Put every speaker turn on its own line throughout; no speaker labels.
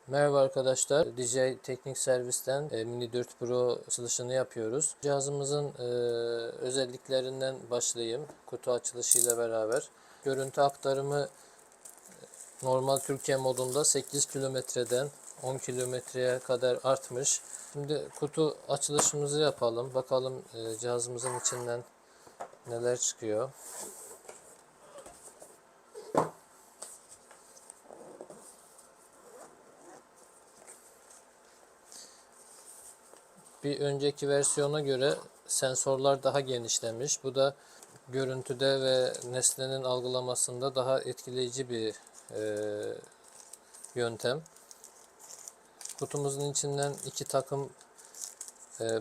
Merhaba arkadaşlar, DJI Teknik Servis'ten Mini 4 Pro açılışını yapıyoruz. Cihazımızın özelliklerinden başlayayım, kutu açılışıyla beraber. Görüntü aktarımı normal Türkiye modunda 8 kilometreden 10 kilometreye kadar artmış. Şimdi kutu açılışımızı yapalım, bakalım cihazımızın içinden neler çıkıyor. Bir önceki versiyona göre sensörler daha genişlemiş. Bu da görüntüde ve nesnenin algılamasında daha etkileyici bir yöntem. Kutumuzun içinden iki takım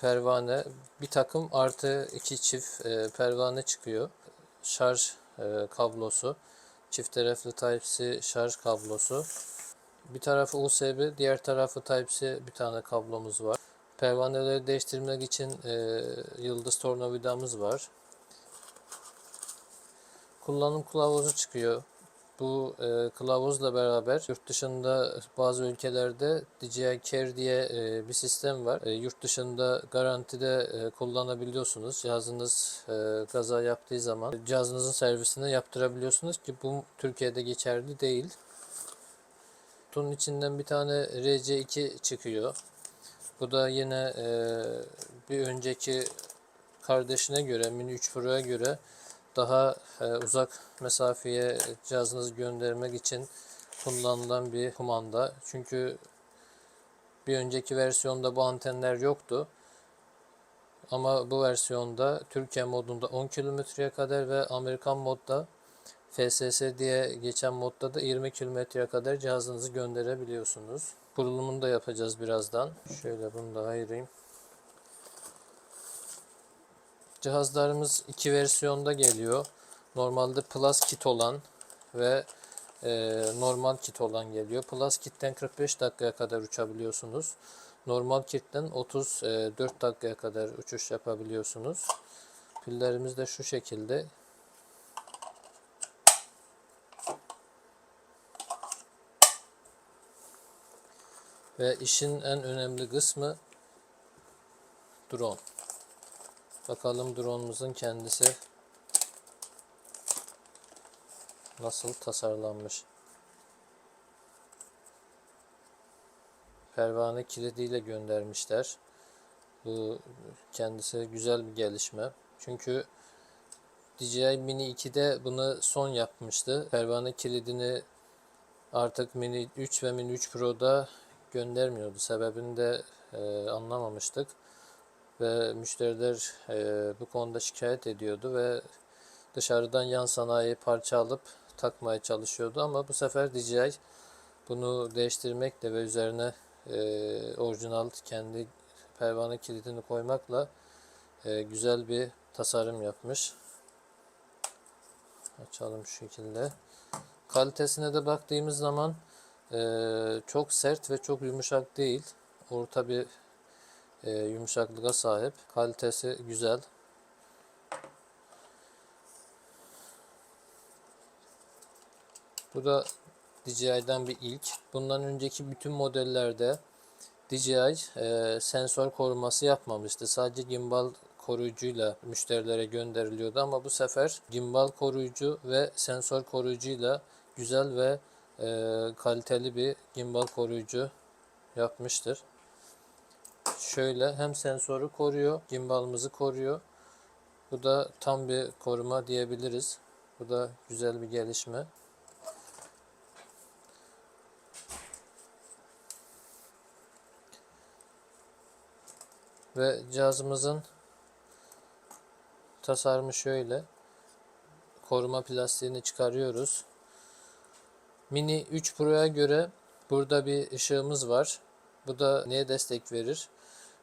pervane, bir takım artı iki çift pervane çıkıyor. Şarj kablosu, çift taraflı Type-C şarj kablosu. Bir tarafı USB, diğer tarafı Type-C bir tane kablomuz var. Pervaneleri değiştirmek için yıldız tornavidamız var. Kullanım kılavuzu çıkıyor. Bu kılavuzla beraber yurt dışında bazı ülkelerde DJI Care diye bir sistem var. Yurt dışında garantide kullanabiliyorsunuz. Cihazınız kaza yaptığı zaman cihazınızın servisine yaptırabiliyorsunuz ki bu Türkiye'de geçerli değil. Kutunun içinden bir tane RC2 çıkıyor. Bu da yine bir önceki kardeşine göre, Mini 3 Pro'ya göre daha uzak mesafeye cihazınızı göndermek için kullanılan bir kumanda. Çünkü bir önceki versiyonda bu antenler yoktu. Ama bu versiyonda Türkiye modunda 10 kilometreye kadar ve Amerikan modda FSS diye geçen modda da 20 kilometreye kadar cihazınızı gönderebiliyorsunuz. Kurulumunu da yapacağız birazdan. Şöyle bunu da ayırayım. Cihazlarımız iki versiyonda geliyor. Normalde Plus kit olan ve normal kit olan geliyor. Plus kitten 45 dakikaya kadar uçabiliyorsunuz. Normal kitten 34 dakikaya kadar uçuş yapabiliyorsunuz. Pillerimiz de şu şekilde. Ve işin en önemli kısmı drone. Bakalım drone'umuzun kendisi nasıl tasarlanmış. Pervane kilidiyle göndermişler. Bu kendisi güzel bir gelişme. Çünkü DJI Mini 2'de bunu son yapmıştı. Pervane kilidini artık Mini 3 ve Mini 3 Pro'da göndermiyordu. Sebebini de anlamamıştık. Ve müşteriler bu konuda şikayet ediyordu ve dışarıdan yan sanayi parça alıp takmaya çalışıyordu. Ama bu sefer DJI bunu değiştirmekle ve üzerine orijinal kendi pervane kilidini koymakla güzel bir tasarım yapmış. Açalım şu şekilde. Kalitesine de baktığımız zaman çok sert ve çok yumuşak değil. Orta bir yumuşaklığa sahip. Kalitesi güzel. Bu da DJI'den bir ilk. Bundan önceki bütün modellerde DJI sensör koruması yapmamıştı. Sadece gimbal koruyucuyla müşterilere gönderiliyordu ama bu sefer gimbal koruyucu ve sensör koruyucuyla güzel ve kaliteli bir gimbal koruyucu yapmıştır. Şöyle hem sensörü koruyor, gimbalımızı koruyor. Bu da tam bir koruma diyebiliriz. Bu da güzel bir gelişme. Ve cihazımızın tasarımı şöyle. Koruma plastiğini çıkarıyoruz. Mini 3 Pro'ya göre burada bir ışığımız var. Bu da neye destek verir?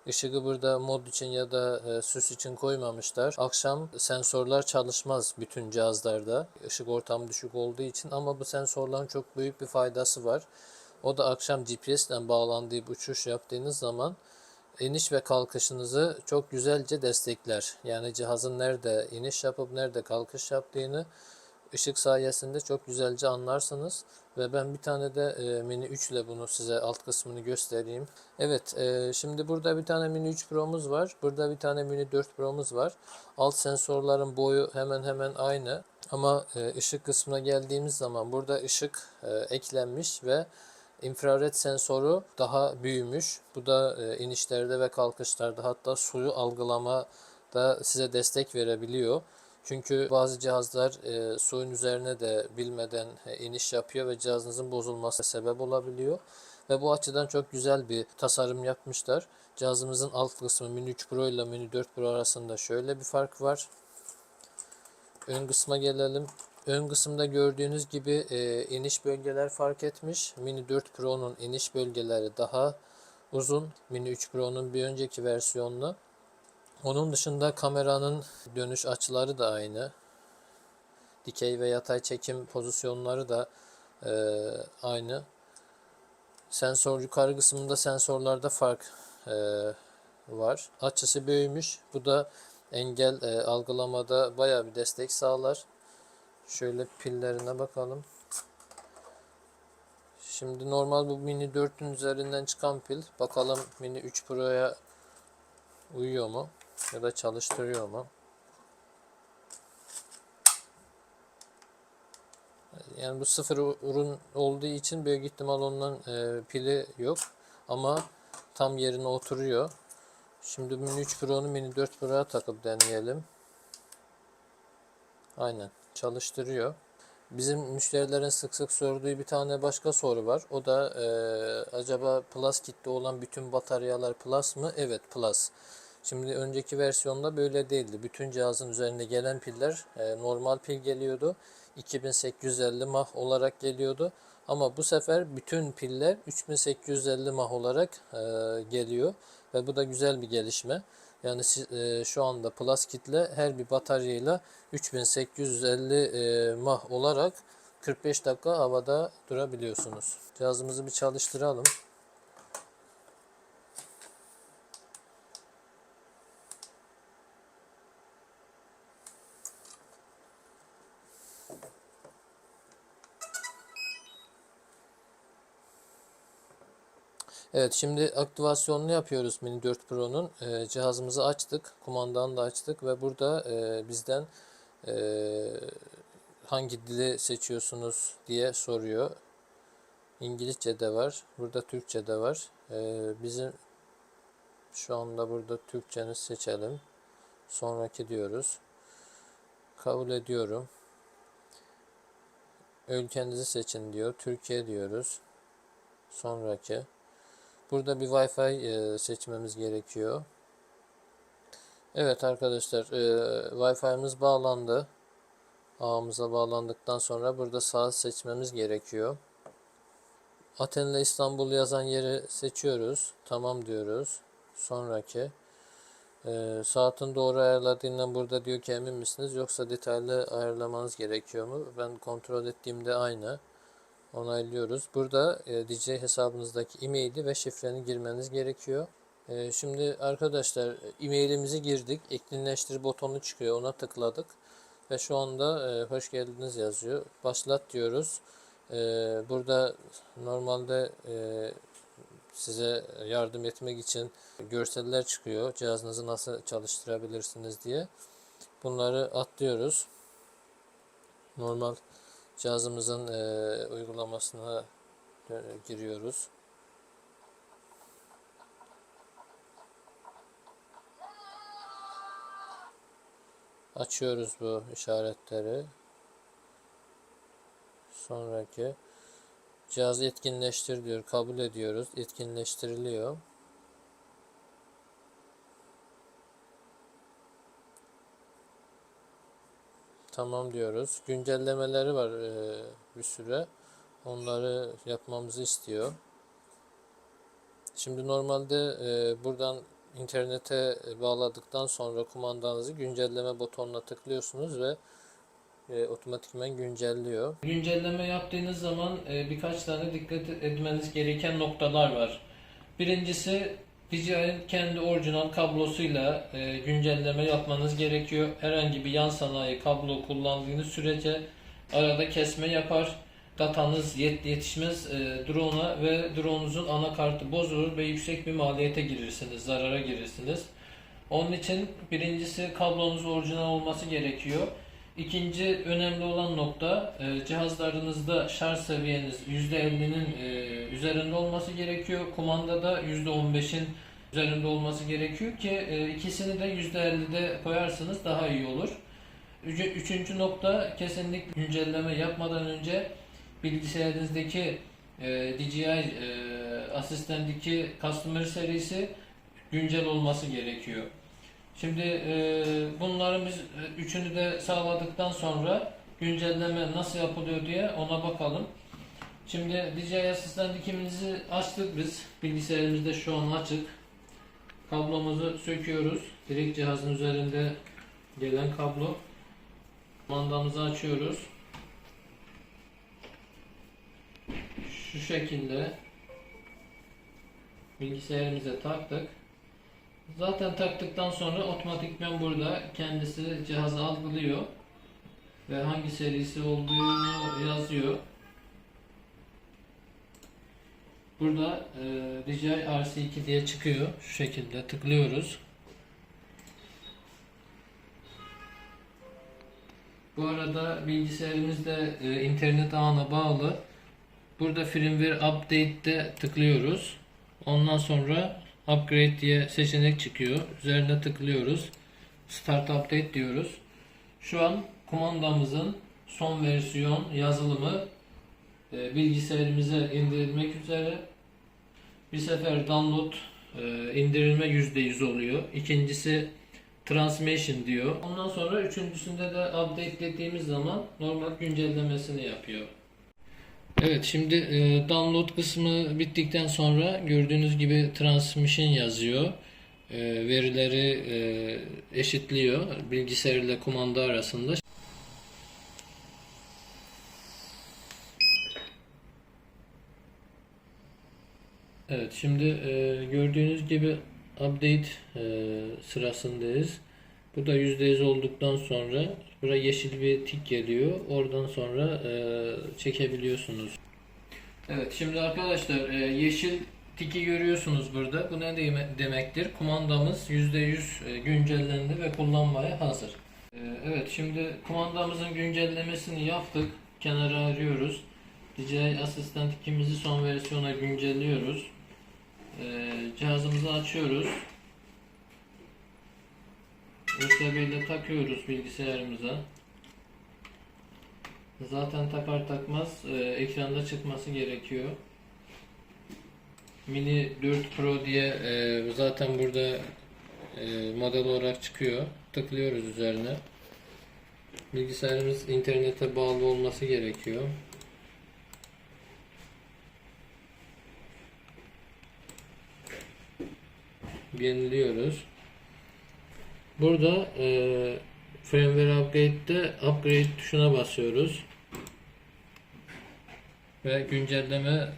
Işığı burada mod için ya da süs için koymamışlar. Akşam sensörler çalışmaz bütün cihazlarda. Işık ortamı düşük olduğu için ama bu sensörlerin çok büyük bir faydası var. O da akşam GPS ile bağlandığı uçuş yaptığınız zaman iniş ve kalkışınızı çok güzelce destekler. Yani cihazın nerede iniş yapıp nerede kalkış yaptığını ışık sayesinde çok güzelce anlarsınız. Ve ben bir tane de Mini 3 ile bunu size alt kısmını göstereyim. Evet, şimdi burada bir tane Mini 3 Pro'muz var. Burada bir tane Mini 4 Pro'muz var. Alt sensörlerin boyu hemen hemen aynı. Ama ışık kısmına geldiğimiz zaman burada ışık eklenmiş ve infrared sensörü daha büyümüş. Bu da inişlerde ve kalkışlarda, hatta suyu algılamada size destek verebiliyor. Çünkü bazı cihazlar suyun üzerine de bilmeden iniş yapıyor ve cihazınızın bozulmasına sebep olabiliyor. Ve bu açıdan çok güzel bir tasarım yapmışlar. Cihazımızın alt kısmı Mini 3 Pro ile Mini 4 Pro arasında şöyle bir fark var. Ön kısma gelelim. Ön kısımda gördüğünüz gibi iniş bölgeler fark etmiş. Mini 4 Pro'nun iniş bölgeleri daha uzun. Mini 3 Pro'nun bir önceki versiyonla. Onun dışında kameranın dönüş açıları da aynı. Dikey ve yatay çekim pozisyonları da aynı. Sensör yukarı kısmında sensörlerde fark var. Açısı büyümüş. Bu da engel algılamada bayağı bir destek sağlar. Şöyle pillerine bakalım. Şimdi normal bu Mini 4'ün üzerinden çıkan pil. Bakalım Mini 3 Pro'ya uyuyor mu? Ya da çalıştırıyor mu? Yani bu sıfır ürün olduğu için büyük ihtimal ondan pili yok. Ama tam yerine oturuyor. Şimdi Mini 3 Pro'nu Mini 4 Pro'ya takıp deneyelim. Aynen çalıştırıyor. Bizim müşterilerin sık sık sorduğu bir tane başka soru var. O da acaba Plus kitle olan bütün bataryalar Plus mı? Evet, Plus. Şimdi önceki versiyonda böyle değildi. Bütün cihazın üzerinde gelen piller normal pil geliyordu. 2850 mAh olarak geliyordu. Ama bu sefer bütün piller 3850 mAh olarak geliyor. Ve bu da güzel bir gelişme. Yani şu anda Plus kitle her bir bataryayla 3850 mAh olarak 45 dakika havada durabiliyorsunuz. Cihazımızı bir çalıştıralım. Evet, şimdi aktivasyonunu yapıyoruz Mini 4 Pro'nun. Cihazımızı açtık, kumandanı da açtık ve burada bizden hangi dili seçiyorsunuz diye soruyor. İngilizce de var, burada Türkçe de var. Bizim şu anda burada Türkçeni seçelim. Sonraki diyoruz. Kabul ediyorum. Ülkenizi seçin diyor. Türkiye diyoruz. Sonraki. Burada bir Wi-Fi seçmemiz gerekiyor. Evet arkadaşlar, Wi-Fi'miz bağlandı. Ağımıza bağlandıktan sonra burada saat seçmemiz gerekiyor. Aten ile İstanbul yazan yeri seçiyoruz. Tamam diyoruz. Sonraki. Saatin doğru ayarladığından burada diyor ki emin misiniz yoksa detaylı ayarlamanız gerekiyor mu? Ben kontrol ettiğimde aynı. Onaylıyoruz. Burada DJ hesabınızdaki e-maili ve şifreni girmeniz gerekiyor. Şimdi arkadaşlar e-mailimizi girdik. Etkinleştir butonu çıkıyor. Ona tıkladık. Ve şu anda hoş geldiniz yazıyor. Başlat diyoruz. Burada normalde size yardım etmek için görseller çıkıyor. Cihazınızı nasıl çalıştırabilirsiniz diye. Bunları atlıyoruz. Normal cihazımızın uygulamasına giriyoruz. Açıyoruz bu işaretleri. Sonraki cihazı etkinleştir diyor. Kabul ediyoruz. Etkinleştiriliyor. Tamam diyoruz. Güncellemeleri var bir süre. Onları yapmamızı istiyor. Şimdi normalde buradan internete bağladıktan sonra kumandanızı güncelleme butonuna tıklıyorsunuz ve otomatikman güncelliyor. Güncelleme yaptığınız zaman birkaç tane dikkat etmeniz gereken noktalar var. Birincisi DJI'nin kendi orijinal kablosuyla güncelleme yapmanız gerekiyor. Herhangi bir yan sanayi kablo kullandığınız sürece Arada kesme yapar. Datanız yetişmez drone'a ve drone'unuzun anakartı bozulur ve yüksek bir maliyete girirsiniz, zarara girirsiniz. Onun için birincisi kablonuz orijinal olması gerekiyor. İkinci önemli olan nokta cihazlarınızda şarj seviyeniz %50'nin üzerinde olması gerekiyor. Kumandada %15'in üzerinde olması gerekiyor ki ikisini de %50'de koyarsanız daha iyi olur. Üçüncü nokta, kesinlikle güncelleme yapmadan önce bilgisayarınızdaki DJI Assistant'daki Customer serisi güncel olması gerekiyor. Şimdi bunların biz üçünü de sağladıktan sonra güncelleme nasıl yapılıyor diye ona bakalım. Şimdi DJI Assistant 2'mizi açtık biz. Bilgisayarımızda şu an açık. Kablomuzu söküyoruz. Direkt cihazın üzerinde gelen kablo. Kumandamızı açıyoruz. Şu şekilde bilgisayarımıza taktık. Zaten taktıktan sonra otomatikman burada kendisi cihazı algılıyor ve hangi serisi olduğunu yazıyor. Burada DJI RC2 diye çıkıyor. Şu şekilde tıklıyoruz. Bu arada bilgisayarımız da internet ağına bağlı. Burada firmware update'de tıklıyoruz. Ondan sonra upgrade diye seçenek çıkıyor. Üzerine tıklıyoruz. Start update diyoruz. Şu an kumandamızın son versiyon yazılımı bilgisayarımıza indirilmek üzere. Bir sefer download indirilme %100 oluyor. İkincisi transmission diyor. Ondan sonra üçüncüsünde de update dediğimiz zaman normal güncellemesini yapıyor. Evet, şimdi download kısmı bittikten sonra gördüğünüz gibi transmission yazıyor. Verileri eşitliyor bilgisayar ile kumanda arasında. Evet, şimdi gördüğünüz gibi update sırasındayız. Bu da %100 olduktan sonra buraya yeşil bir tik geliyor. Oradan sonra çekebiliyorsunuz. Evet, şimdi arkadaşlar yeşil tiki görüyorsunuz burada. Bu ne demektir? Kumandamız %100 güncellendi ve kullanmaya hazır. Evet, şimdi kumandamızın güncellemesini yaptık. Kenara arıyoruz. DJI Assistant 2'mizi son versiyona güncelliyoruz. Cihazımızı açıyoruz. USB ile takıyoruz bilgisayarımıza. Zaten takar takmaz ekranda çıkması gerekiyor. Mini 4 Pro diye zaten burada model olarak çıkıyor. Tıklıyoruz üzerine. Bilgisayarımız internete bağlı olması gerekiyor. Yeniliyoruz. Burada firmware update'de upgrade tuşuna basıyoruz. Ve güncelleme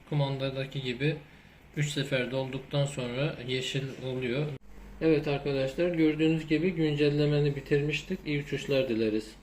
kumandadaki gibi 3 seferde olduktan sonra yeşil oluyor. Evet arkadaşlar, gördüğünüz gibi güncellemeni bitirmiştik. İyi uçuşlar dileriz.